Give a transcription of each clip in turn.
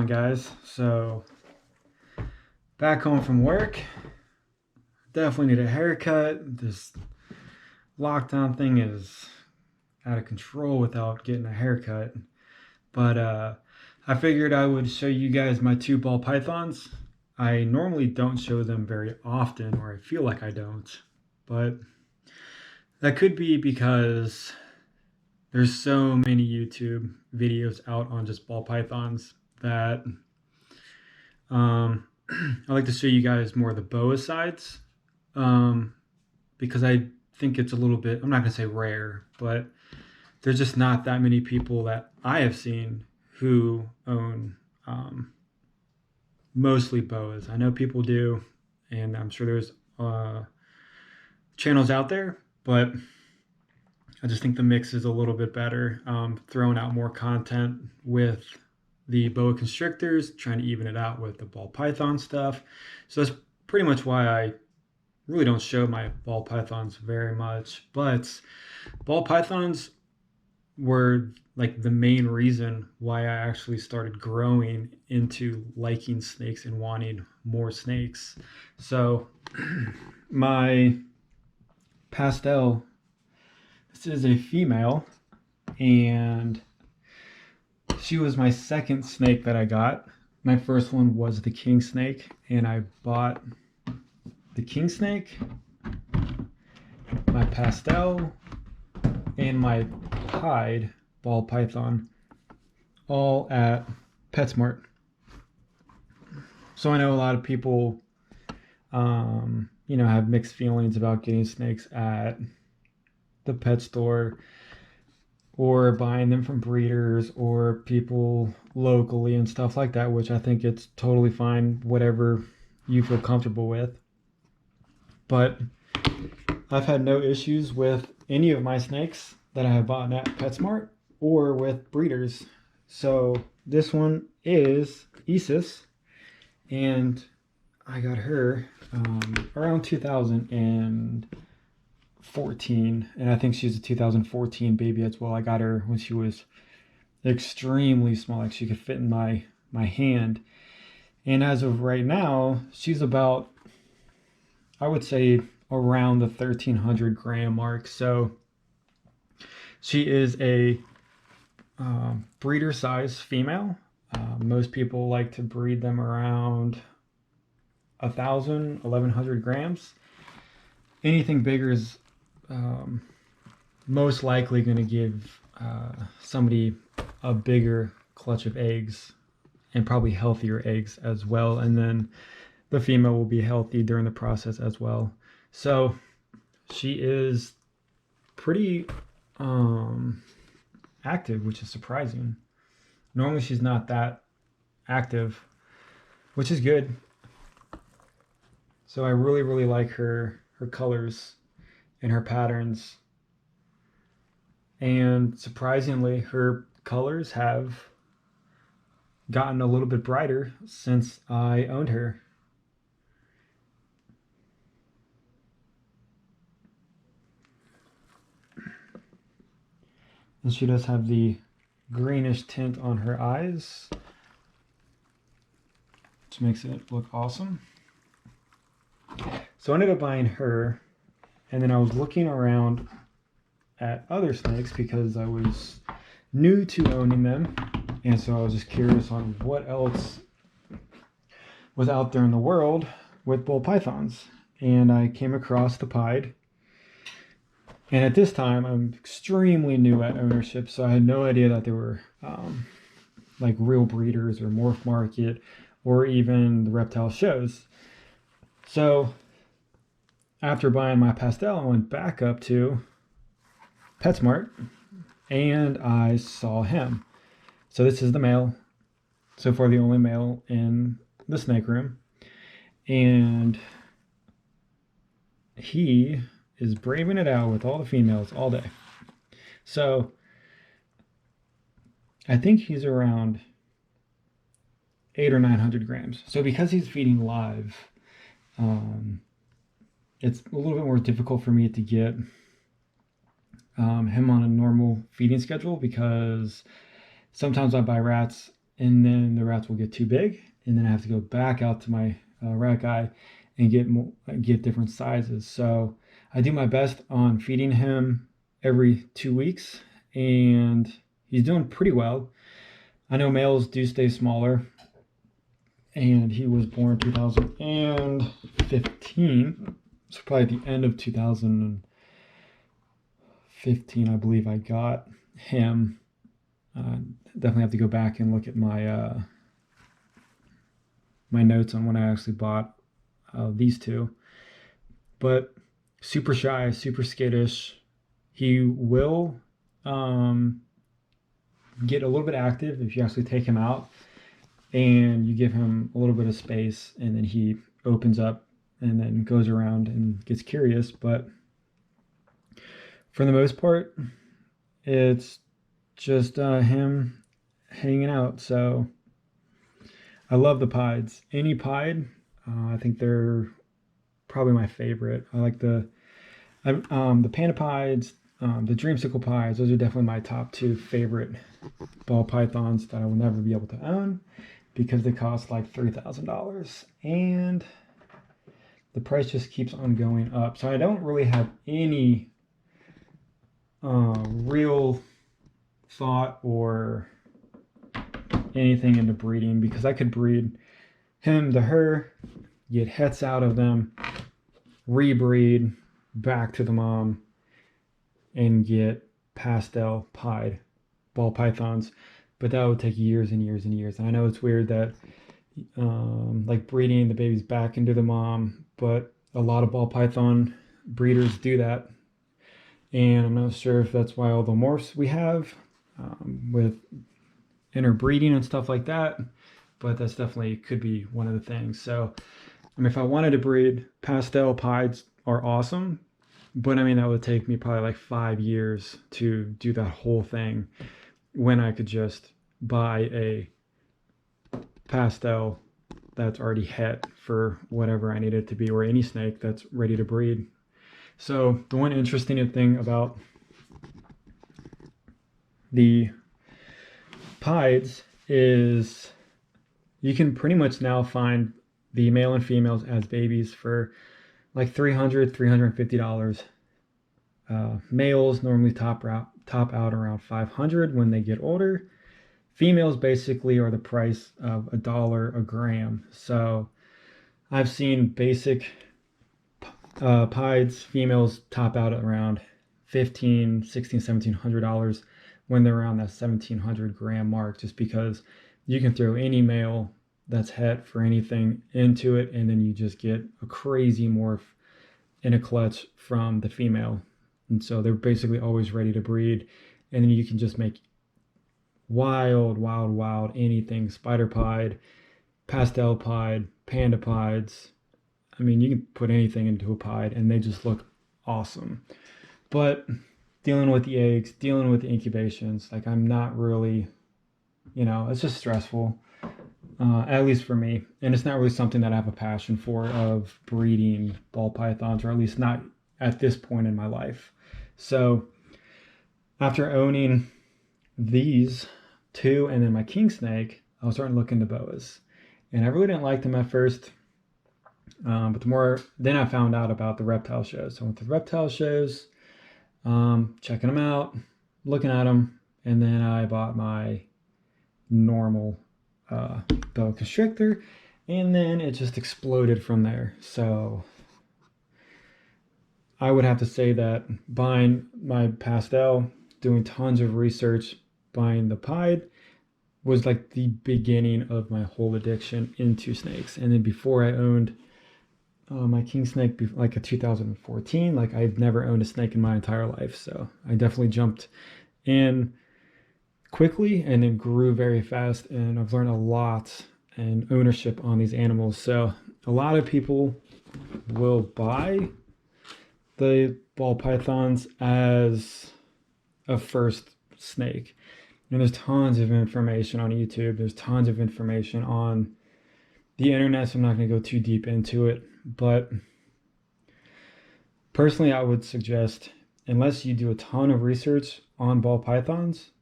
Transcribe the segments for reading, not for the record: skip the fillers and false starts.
guys? So back home from work, definitely need a haircut. This lockdown thing is out of control without getting a haircut. But I figured I would show you guys my two ball pythons. I normally don't show them very often, or I feel like I don't, but that could be because there's so many YouTube videos out on just ball pythons that I like to show you guys more of the boa sides, because I think it's a little bit, I'm not going to say rare, but there's just not that many people that I have seen who own mostly boas. I know people do, and I'm sure there's channels out there, but I just think the mix is a little bit better. Throwing out more content with the boa constrictors, trying to even it out with the ball python stuff. So that's pretty much why I really don't show my ball pythons very much. But ball pythons were like the main reason why I actually started growing into liking snakes and wanting more snakes. So my Pastel, this is a female, and she was my second snake that I got. My first one was the king snake, and I bought the king snake, my Pastel, and my pied ball python all at PetSmart. So I know a lot of people have mixed feelings about getting snakes at the pet store or buying them from breeders or people locally and stuff like that, which I think it's totally fine, whatever you feel comfortable with. But I've had no issues with any of my snakes that I have bought at PetSmart or with breeders. So this one is Isis, and I got her around 2014, and I think she's a 2014 baby as well. I got her when she was extremely small, like she could fit in my hand. And as of right now, she's about, I would say, around the 1,300 gram mark. So she is a breeder size female. Most people like to breed them around 1,000, 1,100 grams. Anything bigger is most likely going to give somebody a bigger clutch of eggs, and probably healthier eggs as well. And then the female will be healthy during the process as well. So she is pretty active, which is surprising. Normally she's not that active, which is good. So I really, really like her colors and her patterns. And surprisingly, her colors have gotten a little bit brighter since I owned her. And she does have the greenish tint on her eyes, which makes it look awesome. So I ended up buying her, and then I was looking around at other snakes because I was new to owning them, and so I was just curious on what else was out there in the world with ball pythons. And I came across the pied. And at this time, I'm extremely new at ownership, so I had no idea that there were like real breeders or Morph Market or even the reptile shows. So after buying my Pastel, I went back up to PetSmart and I saw him. So this is the male, so far the only male in the snake room. And he is braving it out with all the females all day. So I think he's around 800 or 900 grams. So because he's feeding live, it's a little bit more difficult for me to get him on a normal feeding schedule, because sometimes I buy rats and then the rats will get too big, and then I have to go back out to my rat guy and get different sizes. So I do my best on feeding him every 2 weeks, and he's doing pretty well. I know males do stay smaller, and he was born 2015, so probably at the end of 2015, I believe I got him. Definitely have to go back and look at my my notes on when I actually bought these two. But super shy, super skittish. He will get a little bit active if you actually take him out and you give him a little bit of space, and then he opens up and then goes around and gets curious. But for the most part, it's just him hanging out. So I love the pieds. Any pied, I think they're probably my favorite. I like the panda pieds, the dreamsicle pieds. Those are definitely my top 2 favorite ball pythons that I will never be able to own because they cost like $3,000, and the price just keeps on going up. So I don't really have any real thought or anything into breeding, because I could breed him to her, get hets out of them, rebreed back to the mom, and get pastel pied ball pythons. But that would take years and years and years. And I know it's weird that like breeding the babies back into the mom, but a lot of ball python breeders do that. And I'm not sure if that's why all the morphs we have with interbreeding and stuff like that, but that's definitely could be one of the things. So I mean, if I wanted to breed, pastel pieds are awesome, but I mean, that would take me probably like 5 years to do that whole thing, when I could just buy a pastel that's already het for whatever I need it to be, or any snake that's ready to breed. So the one interesting thing about the pieds is you can pretty much now find the male and females as babies for like $300, $350. Males normally top out around $500 when they get older. Females basically are the price of $1 a gram. So I've seen basic pieds females top out at around $1,500, $1,600, $1,700 when they're around that 1,700 gram mark, just because you can throw any male that's het for anything into it, and then you just get a crazy morph in a clutch from the female. And so they're basically always ready to breed, and then you can just make wild anything: spider pied, pastel pied, panda pieds. I mean, you can put anything into a pied and they just look awesome. But dealing with the eggs, dealing with the incubations, like I'm not really, it's just stressful, at least for me. And it's not really something that I have a passion for, of breeding ball pythons, or at least not at this point in my life. So after owning these 2 and then my king snake, I was starting to look into boas. And I really didn't like them at first. But then I found out about the reptile shows. So I went to the reptile shows, checking them out, looking at them, and then I bought my normal boa constrictor, and then it just exploded from there. So I would have to say that buying my pastel, doing tons of research, buying the pied was like the beginning of my whole addiction into snakes. And then before I owned my king snake, like a 2014, like I'd never owned a snake in my entire life. So I definitely jumped in quickly and then grew very fast, and I've learned a lot and ownership on these animals. So a lot of people will buy the ball pythons as a first snake, and there's tons of information on YouTube, there's tons of information on the internet, so I'm not going to go too deep into it. But personally, I would suggest, unless you do a ton of research on ball pythons,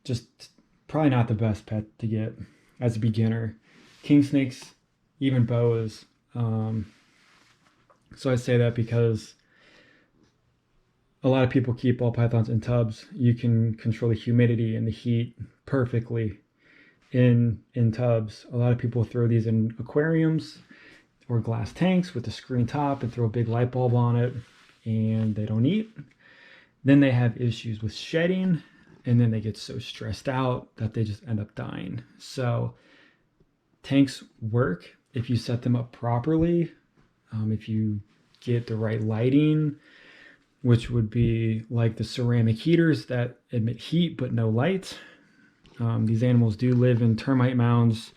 just probably not the best pet to get as a beginner. King snakes, even boas. So I say that because a lot of people keep ball pythons in tubs. You can control the humidity and the heat perfectly in tubs. A lot of people throw these in aquariums or glass tanks with a screen top and throw a big light bulb on it, and they don't eat. Then they have issues with shedding, and then they get so stressed out that they just end up dying. So tanks work if you set them up properly, if you get the right lighting, which would be like the ceramic heaters that emit heat but no light. These animals do live in termite mounds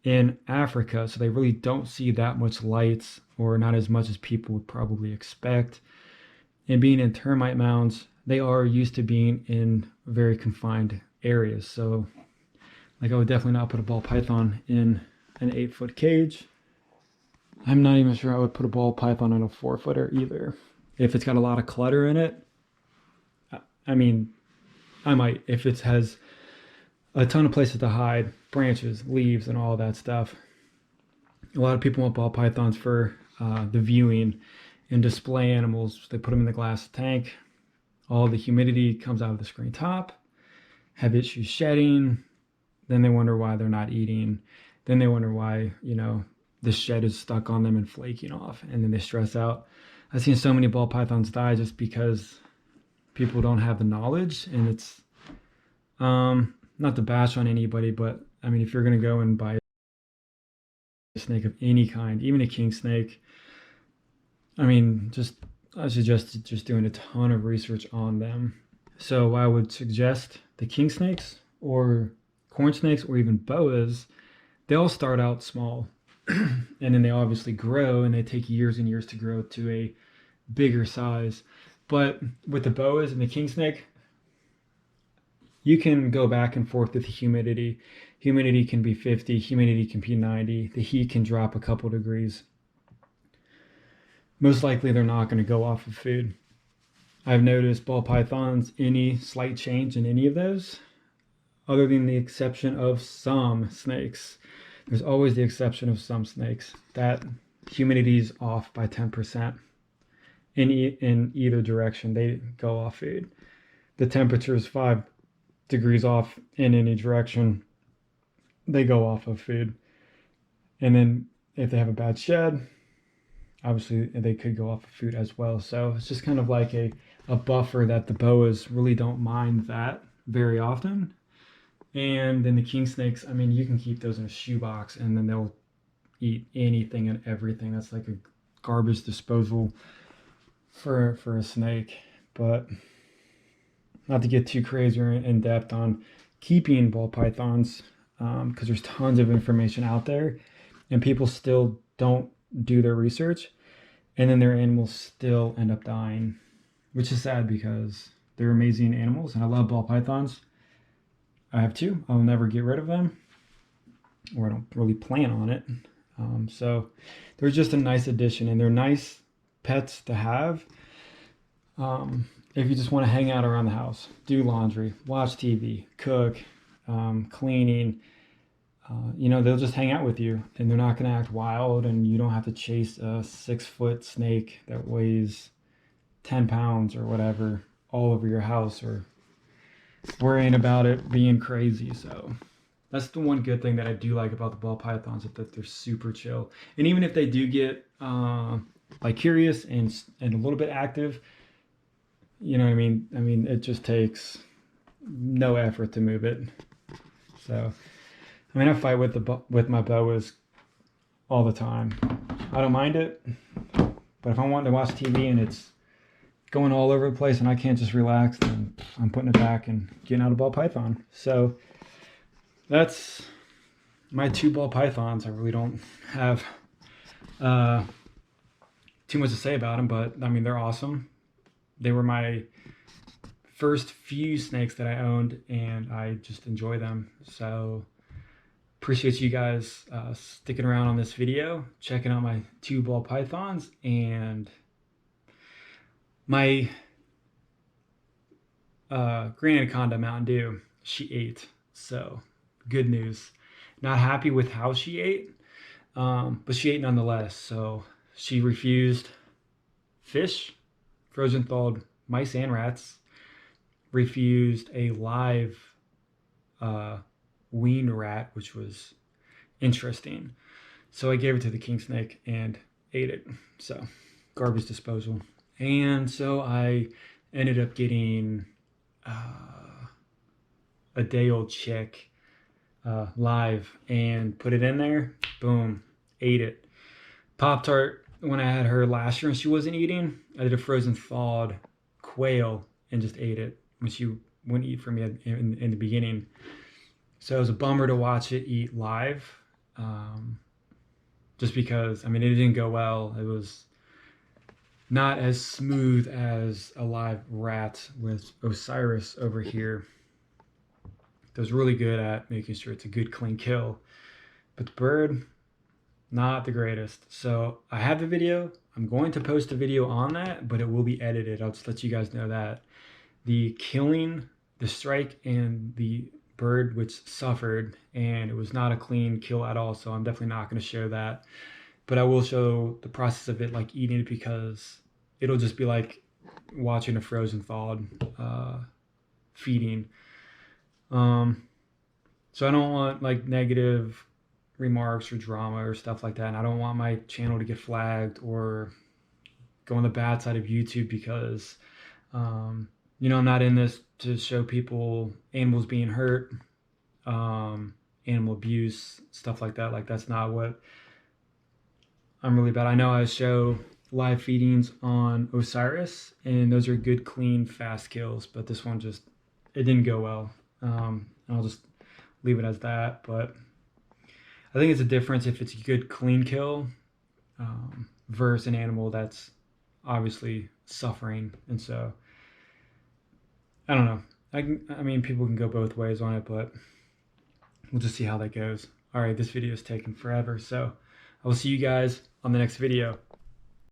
in Africa, so they really don't see that much light, or not as much as people would probably expect. And being in termite mounds, they are used to being in very confined areas. So like I would definitely not put a ball python in an 8-foot cage. I'm not even sure I would put a ball python in a 4-footer either. If it's got a lot of clutter in it, I mean, I might. If it has a ton of places to hide, branches, leaves, and all that stuff. A lot of people want ball pythons for the viewing and display animals. They put them in the glass tank. All the humidity comes out of the screen top, have issues shedding. Then they wonder why they're not eating. Then they wonder why, the shed is stuck on them and flaking off. And then they stress out. I've seen so many ball pythons die just because people don't have the knowledge. And it's not to bash on anybody, but I mean, if you're going to go and buy a snake of any kind, even a king snake, I mean, I suggest just doing a ton of research on them. So I would suggest the king snakes or corn snakes or even boas, they all start out small and then they obviously grow, and they take years and years to grow to a bigger size. But with the boas and the king snake, you can go back and forth with the humidity. Humidity can be 50, humidity can be 90. The heat can drop a couple degrees. Most likely they're not going to go off of food. I've noticed ball pythons, any slight change in any of those, other than the exception of some snakes. There's always the exception of some snakes that humidity is off by 10%. In either direction, they go off food. The temperature is 5 degrees off in any direction, they go off of food. And then if they have a bad shed, obviously they could go off of food as well. So it's just kind of like a buffer that the boas really don't mind that very often. And then the king snakes, I mean, you can keep those in a shoebox and then they'll eat anything and everything. That's like a garbage disposal for a snake. But not to get too crazy or in depth on keeping ball pythons, because there's tons of information out there and people still don't do their research, and then their animals still end up dying, which is sad because they're amazing animals and I love ball pythons. I have two. I'll never get rid of them, or I don't really plan on it. So they're just a nice addition, and they're nice pets to have. If you just want to hang out around the house, do laundry, watch TV, cook, cleaning, they'll just hang out with you, and they're not going to act wild, and you don't have to chase a 6-foot snake that weighs 10 pounds or whatever all over your house, or worrying about it being crazy. So that's the one good thing that I do like about the ball pythons, is that they're super chill. And even if they do get curious and a little bit active, you know what I mean? I mean, it just takes no effort to move it. So, I mean, I fight with my boas all the time. I don't mind it, but if I want to watch TV and it's going all over the place and I can't just relax, then I'm putting it back and getting out a ball python. So that's my 2 ball pythons. I really don't have too much to say about them, but I mean, they're awesome. They were my first few snakes that I owned, and I just enjoy them. So appreciate you guys sticking around on this video, checking out my 2 ball pythons, and my Green Anaconda Mountain Dew. She ate So good news. Not happy with how she ate, but she ate nonetheless. So she refused fish, frozen thawed mice and rats, refused a live weaned rat, which was interesting. So I gave it to the king snake and ate it. So garbage disposal. And so I ended up getting a day-old chick live and put it in there. Boom, ate it. Pop-Tart, when I had her last year and she wasn't eating, I did a frozen thawed quail and just ate it when she wouldn't eat for me in the beginning. So it was a bummer to watch it eat live, just because, I mean, it didn't go well. It was not as smooth as a live rat with Osiris over here. It was really good at making sure it's a good, clean kill. But the bird, not the greatest. So I have the video. I'm going to post a video on that, but it will be edited. I'll just let you guys know that. The killing, the strike, and the bird which suffered, and it was not a clean kill at all, so I'm definitely not going to show that. But I will show the process of it, like eating it, because it'll just be like watching a frozen thawed feeding. So I don't want like negative remarks or drama or stuff like that, and I don't want my channel to get flagged or go on the bad side of YouTube because you know, I'm not in this to show people animals being hurt, animal abuse, stuff like that. Like, that's not what I'm really about. I know I show live feedings on Osiris, and those are good, clean, fast kills, but this one just, it didn't go well. I'll just leave it as that. But I think it's a difference if it's a good, clean kill versus an animal that's obviously suffering. And so I don't know. I mean, people can go both ways on it, but we'll just see how that goes. All right, this video is taking forever, so I will see you guys on the next video.